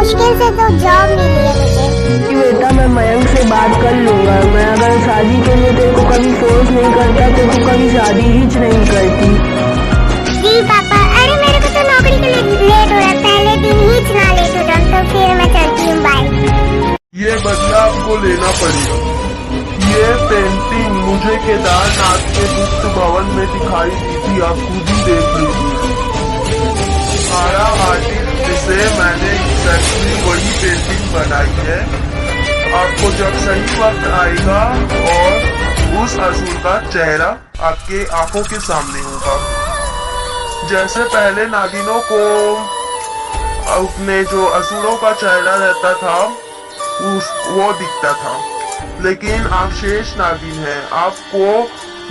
मुश्किल से तो जॉब मिली है मुझे। बेटा मैं मयंक से बात कर लूंगा। मैं अगर शादी के लिए तेरे को कभी फोर्स नहीं करता तो तू कभी शादी ही नहीं करती। जी पापा। अरे मेरे को तो नौकरी के लिए लेट हो रहा है, पहले दिन ही इतना लेट हो जाऊँ तो फिर मैं चलती हूँ, बाय। ये बदला आपको लेना पड़ेगा। ये पेंटिंग मुझे केदारनाथ के गुप्त भवन में दिखाई दी थी, आप खुद ही देख लीजिए। हमारा आर्टिस्ट से मैंने एक्जैक्टली वही पेंटिंग बनाई है। आपको जब सही वक्त आएगा और उस असुर का चेहरा आपके आंखों के सामने होगा। जैसे पहले नागिनों को अपने जो असुरों का चेहरा रहता था वो दिखता था, लेकिन आप शेष नागिन हैं, आपको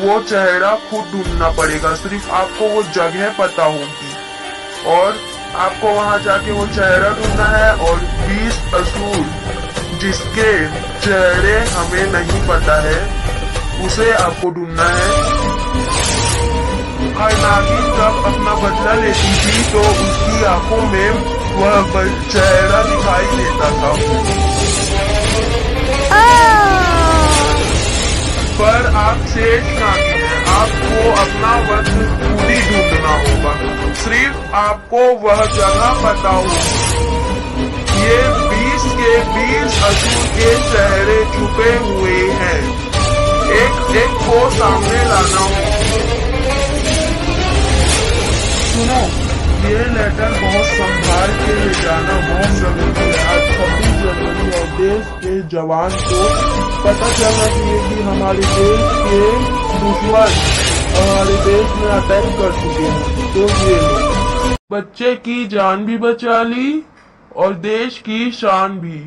वो चेहरा खुद ढूंढना पड़ेगा। सिर्फ आपको वो जगह पता होगी और आपको वहां जाके वो चेहरा ढूंढना है। और 20 असुर जिसके चेहरे हमें नहीं पता है उसे आपको ढूंढना है। हर नागिन जब अपना बदला लेती थी तो उसकी आंखों में वह चेहरा दिखाई देता था, पर आप शेष नागिन हैं, आपको अपना वक्त खुद ही ढूंढना होगा। सिर्फ आपको वह जगह पता होगी। ये 20 के 20 असुर के चेहरे छुपे हुए हैं, एक एक को सामने लाना होगा। सुनो, ये लेटर बहुत संभाल के ले जाना बहुत जरूरी है। आज 26 जनवरी और देश के जवान को पता चलना चाहिए कि हमारे देश के दुश्मन हमारे देश में अटैक कर चुके हैं। तो ये लो, बच्चे की जान भी बचा ली और देश की शान भी।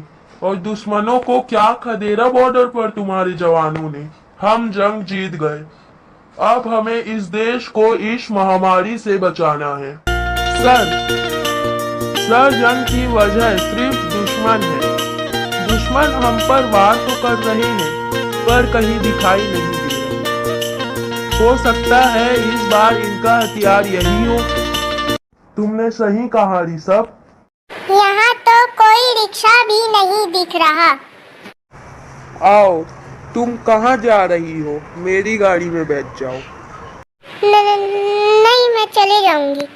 और दुश्मनों को क्या खदेड़ा बॉर्डर पर तुम्हारे जवानों ने। हम जंग जीत गए, अब हमें इस देश को इस महामारी से बचाना है। सर जंग की वजह सिर्फ दुश्मन है। दुश्मन हम पर वार तो कर रहे हैं पर कहीं दिखाई नहीं दे रहे। हो सकता है इस बार इनका हथियार यही हो। तुमने सही कहा ऋषभ। यहाँ तो कोई रिक्शा भी नहीं दिख रहा। आओ, तुम कहाँ जा रही हो? मेरी गाड़ी में बैठ जाओ। नहीं, मैं चले जाऊंगी।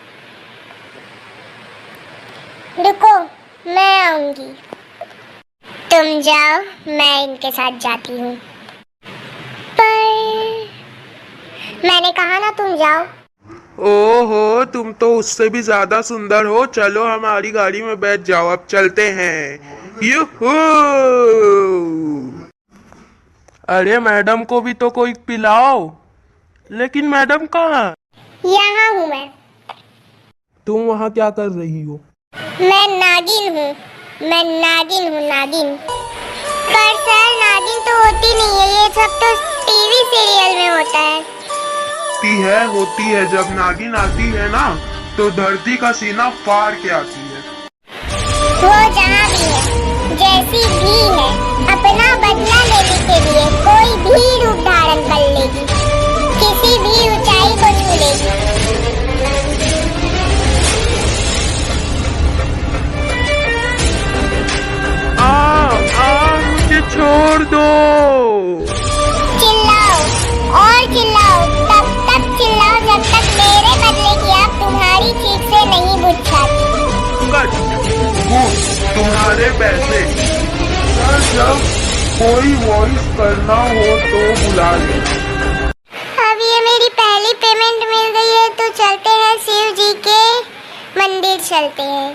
रुको, मैं आऊंगी। तुम जाओ, मैं इनके साथ जाती हूँ। पर मैंने कहा ना तुम जाओ। ओहो, तुम तो उससे भी ज्यादा सुंदर हो। चलो हमारी गाड़ी में बैठ जाओ, अब चलते हैं। यूहू! अरे मैडम को भी तो कोई पिलाओ। लेकिन मैडम कहाँ? यहाँ हूँ मैं। तुम वहाँ क्या कर रही हो? मैं नागिन हूँ, नागिन। पर सर नागिन तो होती नहीं है, ये सब तो टीवी सीरियल में होता है। होती है। जब नागिन आती है ना तो धरती का सीना फाड़ के आती है। वो जहाँ भी है, जैसी भी है, अपना बदला लेने के लिए कोई भी रूप धारण कर लेगी, किसी भी ऊंचाई को छू लेगी। मुझे छोड़ दो। चिल्लाओ और चिल्लाओ, तब तक चिल्लाओ जब तक मेरे बदले की आग तुम्हारी चीख से नहीं बुझ जाती। तुम्हारे पैसे। सर जब कोई वॉइस करना हो तो बुला लेना। अब ये मेरी पहली पेमेंट मिल गई है तो चलते हैं शिव जी के मंदिर चलते हैं।